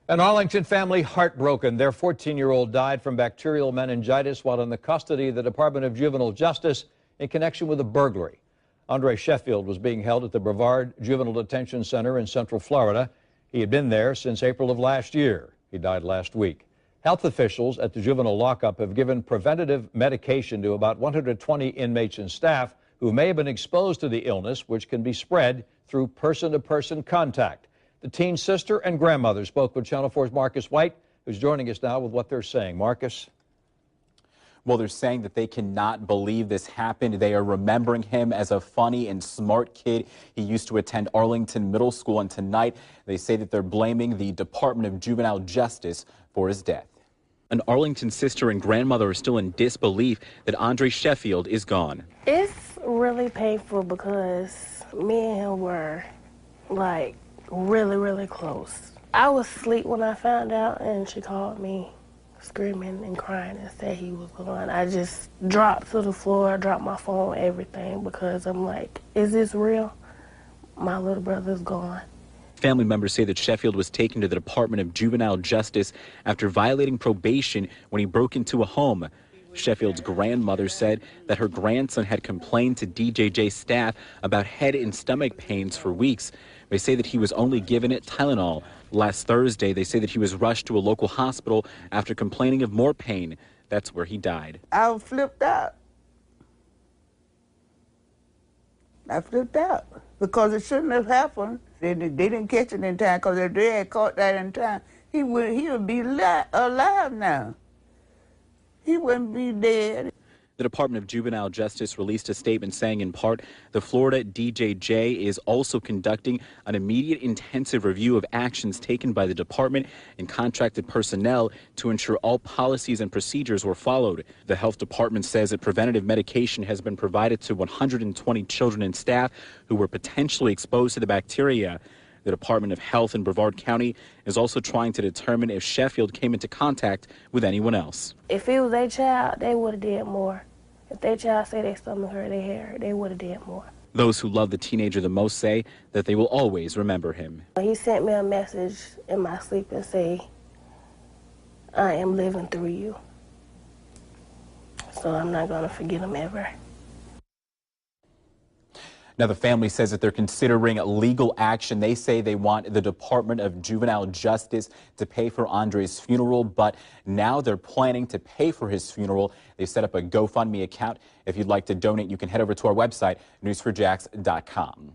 An Arlington family heartbroken. Their 14-year-old died from bacterial meningitis while in the custody of the Department of Juvenile Justice in connection with a burglary. Andre Sheffield was being held at the Brevard Juvenile Detention Center in Central Florida. He had been there since April of last year. He died last week. Health officials at the juvenile lockup have given preventative medication to about 120 inmates and staff who may have been exposed to the illness, which can be spread through person-to-person contact. The teen's sister and grandmother spoke with Channel 4's Marques White, who's joining us now with what they're saying. Marques? Well, they're saying that they cannot believe this happened. They are remembering him as a funny and smart kid. He used to attend Arlington Middle School, and tonight they say that they're blaming the Department of Juvenile Justice for his death. An Arlington sister and grandmother are still in disbelief that Andre Sheffield is gone. It's really painful because me and him were like really close. I was asleep when I found out, and she called me screaming and crying and said he was gone. I just dropped to the floor, dropped my phone, everything, because I'm like, is this real? My little brother's gone. Family members say that Sheffield was taken to the Department of Juvenile Justice after violating probation when he broke into a home. Sheffield's grandmother said that her grandson had complained to DJJ staff about head and stomach pains for weeks. They say that he was only given Tylenol. Last Thursday, they say that he was rushed to a local hospital after complaining of more pain. That's where he died. I flipped out. I flipped out because it shouldn't have happened. They didn't catch it in time, because if they had caught that in time, he would be alive now. He wouldn't be dead. The Department of Juvenile Justice released a statement saying, in part, the Florida DJJ is also conducting an immediate intensive review of actions taken by the department and contracted personnel to ensure all policies and procedures were followed. The health department says that preventative medication has been provided to 120 children and staff who were potentially exposed to the bacteria. The Department of Health in Brevard County is also trying to determine if Sheffield came into contact with anyone else. If it was their child, they would have did more. If their child said their stomach hurt, their hair, they would have did more. Those who love the teenager the most say that they will always remember him. He sent me a message in my sleep and say, I am living through you. So I'm not going to forget him ever. Now, the family says that they're considering legal action. They say they want the Department of Juvenile Justice to pay for Andre's funeral, but now they're planning to pay for his funeral. They set up a GoFundMe account. If you'd like to donate, you can head over to our website, news4jax.com.